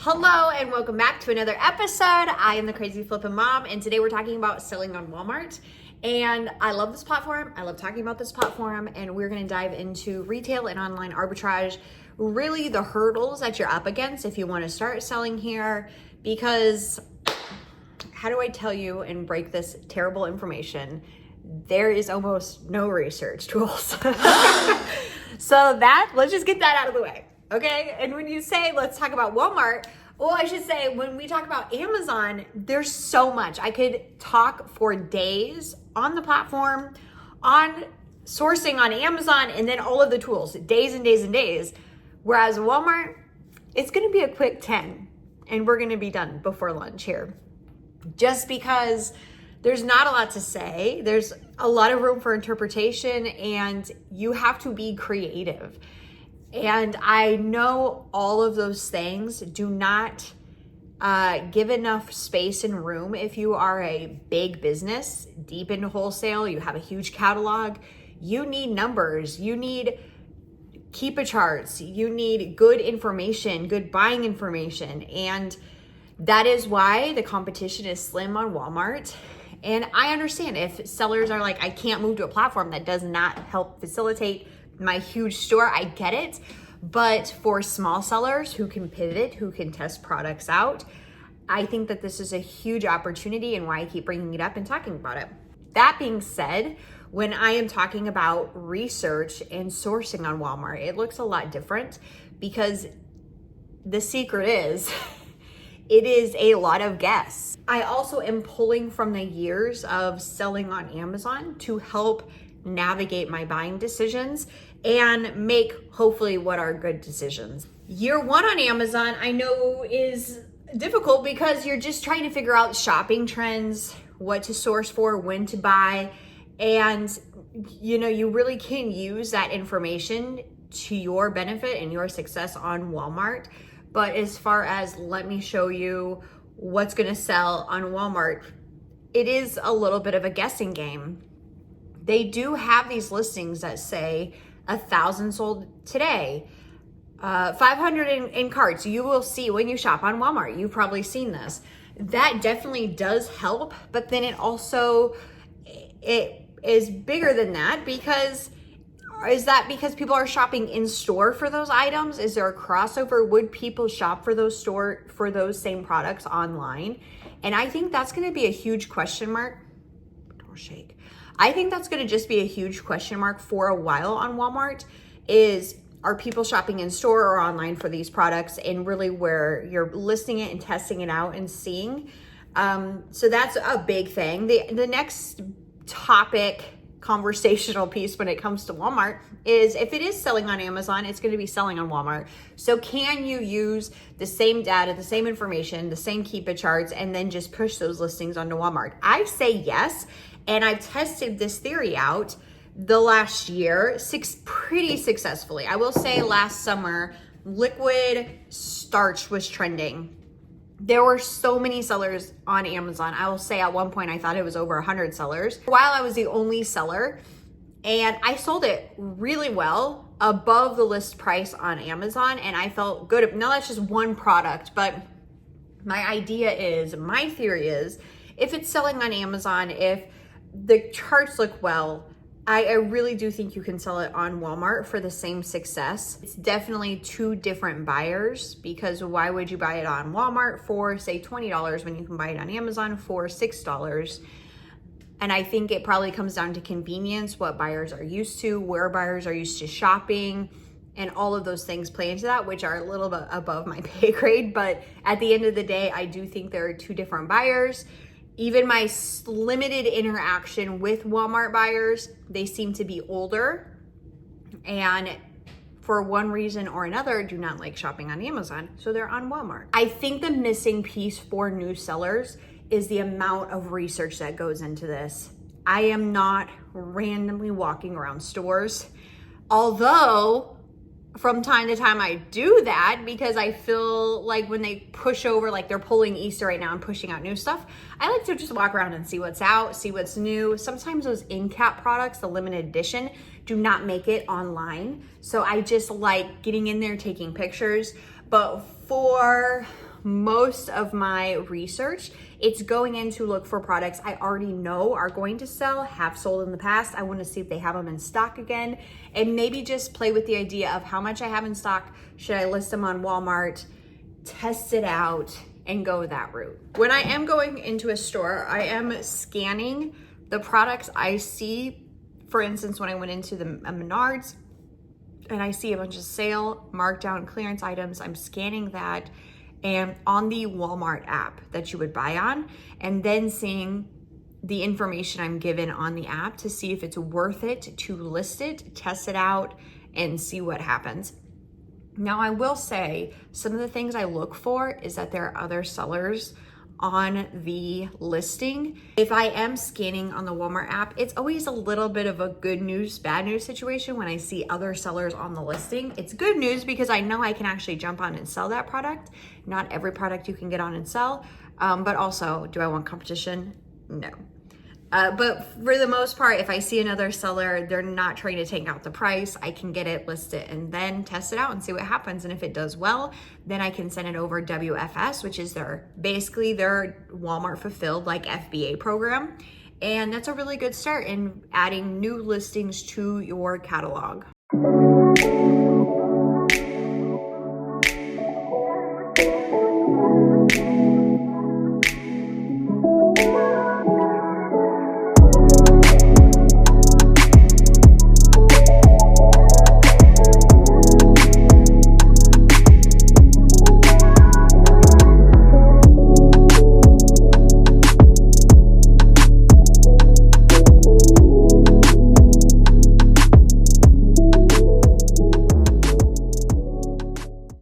Hello and welcome back to another episode. I am the Crazy Flippin' Mom, and today we're talking about selling on Walmart. And I love this platform. I love talking about this platform, and we're going to dive into retail and online arbitrage, really the hurdles that you're up against if you want to start selling here. Because how do I tell you and break this terrible information? There is almost no research tools. So let's just get that out of the way. Okay, and when you say, let's talk about Walmart, well, I should say, when we talk about Amazon, there's so much. I could talk for days on the platform, on sourcing on Amazon, and then all of the tools, days and days and days. Whereas Walmart, it's gonna be a quick 10, and we're gonna be done before lunch here. Just because there's not a lot to say, there's a lot of room for interpretation, and you have to be creative. And I know all of those things do not give enough space and room if you are a big business, deep into wholesale, you have a huge catalog, you need numbers, you need keep charts, you need good information, good buying information. And that is why the competition is slim on Walmart. And I understand if sellers are like, I can't move to a platform that does not help facilitate my huge store, I get it. But for small sellers who can pivot, who can test products out, I think that this is a huge opportunity, and why I keep bringing it up and talking about it. That being said, when I am talking about research and sourcing on Walmart, it looks a lot different, because the secret is it is a lot of guess. I also am pulling from the years of selling on Amazon to help navigate my buying decisions and make hopefully what are good decisions. Year one on Amazon, I know, is difficult because you're just trying to figure out shopping trends, what to source for, when to buy, and you really can use that information to your benefit and your success on Walmart. But as far as let me show you what's gonna sell on Walmart, it is a little bit of a guessing game. They do have these listings that say 1,000 sold today, 500 in carts. You will see when you shop on Walmart, you've probably seen this. That definitely does help, but then it is bigger than that, because is that because people are shopping in store for those items? Is there a crossover? Would people shop for those same products online? And I think that's going to be a huge question mark. Don't shake. I think that's going to just be a huge question mark for a while on Walmart. Are people shopping in store or online for these products, and really where you're listing it and testing it out and seeing. So that's a big thing. The next topic, conversational piece when it comes to Walmart, is if it is selling on Amazon, it's going to be selling on Walmart. So can you use the same data, the same information, the same keep charts, and then just push those listings onto Walmart? I say yes. And I've tested this theory out the last year pretty successfully. I will say last summer, liquid starch was trending. There were so many sellers on Amazon. I will say at one point I thought it was over 100 sellers. While I was the only seller, and I sold it really well above the list price on Amazon, and I felt good. Now that's just one product, but my theory is, if it's selling on Amazon, if the charts look well, I really do think you can sell it on Walmart for the same success. It's definitely two different buyers, because why would you buy it on Walmart for say $20 when you can buy it on Amazon for $6? And I think it probably comes down to convenience, what buyers are used to, where buyers are used to shopping, and all of those things play into that, which are a little bit above my pay grade. But at the end of the day, I do think there are two different buyers. Even my limited interaction with Walmart buyers, they seem to be older, and for one reason or another do not like shopping on Amazon, so they're on Walmart. I think the missing piece for new sellers is the amount of research that goes into this. I am not randomly walking around stores, although from time to time I do that, because I feel like when they push over, like they're pulling Easter right now and pushing out new stuff, I like to just walk around and see what's out, see what's new. Sometimes those in-cap products, the limited edition, do not make it online. So I just like getting in there, taking pictures. But for most of my research, it's going in to look for products I already know are going to sell, have sold in the past. I want to see if they have them in stock again, and maybe just play with the idea of how much I have in stock. Should I list them on Walmart, test it out, and go that route? When I am going into a store, I am scanning the products I see. For instance, when I went into the Menards and I see a bunch of sale, markdown, clearance items, I'm scanning that and on the Walmart app that you would buy on, and then seeing the information I'm given on the app to see if it's worth it to list it, test it out, and see what happens. Now, I will say some of the things I look for is that there are other sellers on the listing. If I am scanning on the Walmart app, it's always a little bit of a good news, bad news situation when I see other sellers on the listing. It's good news because I know I can actually jump on and sell that product. Not every product you can get on and sell, but also, do I want competition? No. But for the most part, if I see another seller, they're not trying to take out the price, I can get it, list it, and then test it out and see what happens. And if it does well, then I can send it over WFS, which is basically their Walmart fulfilled like FBA program. And that's a really good start in adding new listings to your catalog.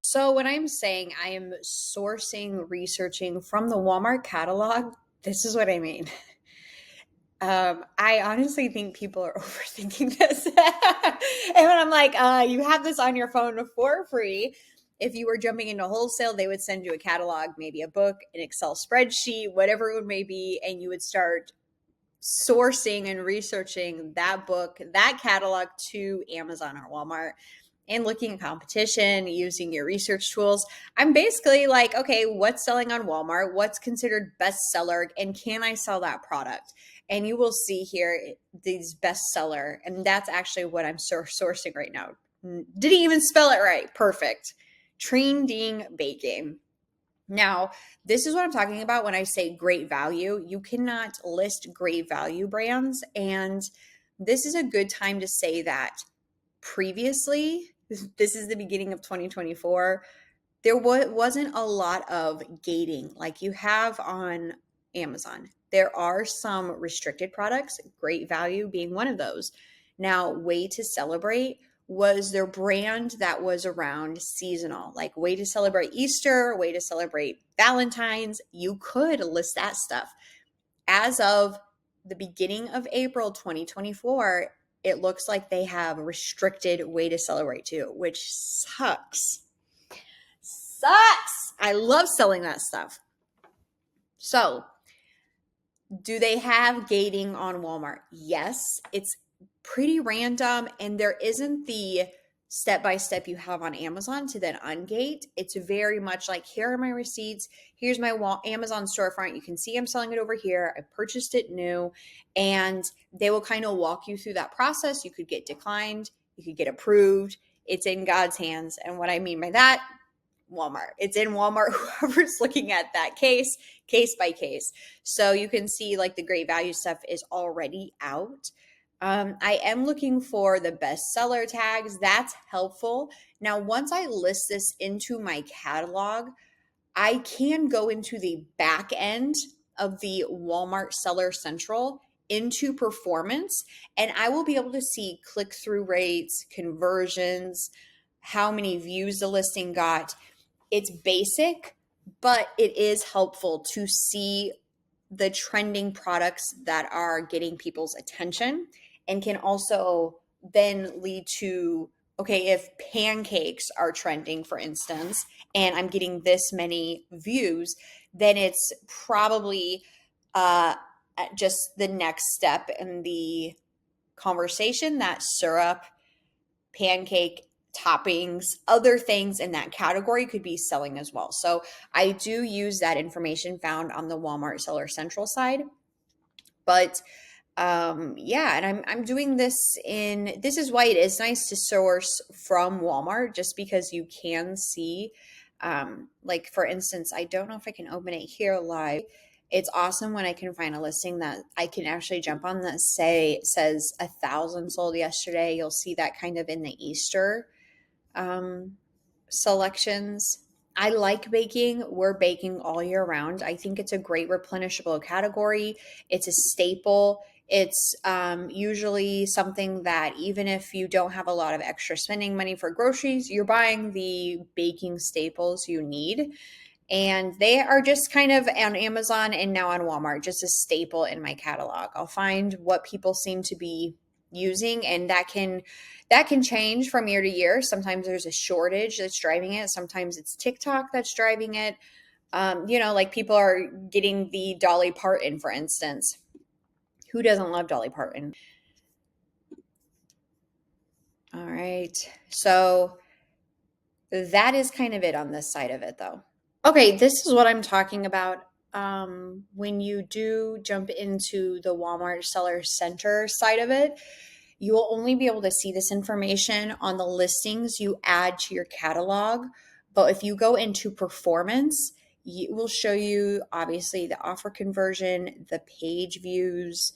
So when I'm saying I am sourcing, researching from the Walmart catalog, this is what I mean. I honestly think people are overthinking this. And when I'm like, you have this on your phone for free. If you were jumping into wholesale, they would send you a catalog, maybe a book, an Excel spreadsheet, whatever it may be, and you would start sourcing and researching that book, that catalog to Amazon or Walmart, and looking at competition, using your research tools. I'm basically like, okay, what's selling on Walmart? What's considered bestseller? And can I sell that product? And you will see here these bestseller. And that's actually what I'm sourcing right now. Didn't even spell it right. Perfect. Trending baking. Now, this is what I'm talking about when I say great value. You cannot list great value brands. And this is a good time to say that previously, this is the beginning of 2024, there wasn't a lot of gating like you have on Amazon. There are some restricted products, great value being one of those. Now, Way to Celebrate was their brand that was around seasonal, like Way to Celebrate Easter, Way to Celebrate Valentine's. You could list that stuff. As of the beginning of April 2024, it looks like they have a restricted Way to Celebrate too, which sucks. I love selling that stuff. So, do they have gating on Walmart? Yes, it's pretty random, and there isn't the step-by-step you have on Amazon to then ungate. It's very much like, here are my receipts. Here's my Amazon storefront. You can see I'm selling it over here. I purchased it new, and they will kind of walk you through that process. You could get declined. You could get approved. It's in God's hands. And what I mean by that, Walmart. It's in Walmart, whoever's looking at that case by case. So you can see like the great value stuff is already out. I am looking for the bestseller tags. That's helpful. Now, once I list this into my catalog, I can go into the back end of the Walmart Seller Central into performance, and I will be able to see click-through rates, conversions, how many views the listing got. It's basic, but it is helpful to see the trending products that are getting people's attention, and can also then lead to, okay, if pancakes are trending, for instance, and I'm getting this many views, then it's probably just the next step in the conversation that syrup, pancake toppings, other things in that category could be selling as well. So I do use that information found on the Walmart Seller Central side. But yeah, and I'm doing this this is why it is nice to source from Walmart, just because you can see, like for instance, I don't know if I can open it here live. It's awesome when I can find a listing that I can actually jump on that says 1,000 sold yesterday. You'll see that kind of in the Easter um, selections. I like baking. We're baking all year round. I think it's a great replenishable category. It's a staple. It's usually something that even if you don't have a lot of extra spending money for groceries, you're buying the baking staples you need. And they are just kind of on Amazon and now on Walmart, just a staple in my catalog. I'll find what people seem to be using, and that can change from year to year. Sometimes there's a shortage that's driving it. Sometimes it's TikTok that's driving it. Like people are getting the Dolly Parton, for instance. Who doesn't love Dolly Parton? All right. So that is kind of it on this side of it, though. Okay, this is what I'm talking about. When you do jump into the Walmart Seller Center side of it, you will only be able to see this information on the listings you add to your catalog. But if you go into performance, it will show you obviously the offer conversion, the page views,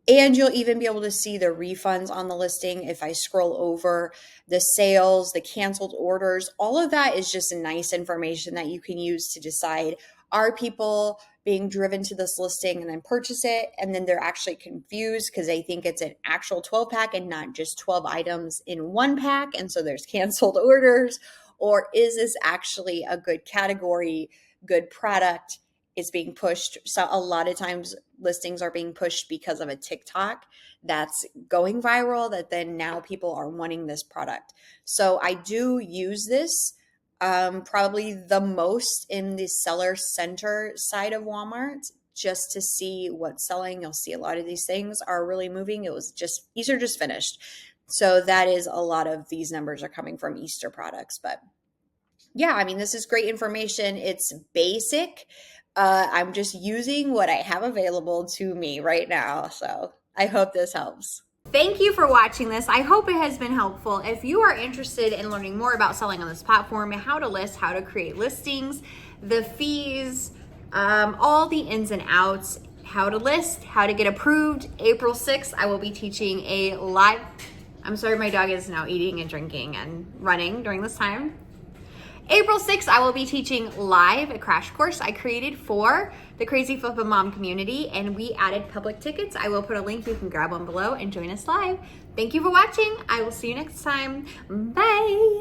and you'll even be able to see the refunds on the listing. If I scroll over the sales, the canceled orders, all of that is just nice information that you can use to decide, are people being driven to this listing and then purchase it, and then they're actually confused because they think it's an actual 12 pack and not just 12 items in one pack, and so there's canceled orders? Or is this actually a good category, good product? Is being pushed. So a lot of times listings are being pushed because of a TikTok that's going viral, that then now people are wanting this product. So I do use this probably the most in the seller center side of Walmart, just to see what's selling. You'll see a lot of these things are really moving. Easter just finished. So that is a lot of these numbers are coming from Easter products. But yeah, I mean, this is great information. It's basic. I'm just using what I have available to me right now. So I hope this helps. Thank you for watching this. I hope it has been helpful. If you are interested in learning more about selling on this platform, how to list, how to create listings, the fees, all the ins and outs, how to list, how to get approved, April 6th, I will be teaching a live, I'm sorry, my dog is now eating and drinking and running during this time. April 6th, I will be teaching live a crash course I created for the Crazy Flippin' Mom community, and we added public tickets. I will put a link. You can grab one below and join us live. Thank you for watching. I will see you next time. Bye.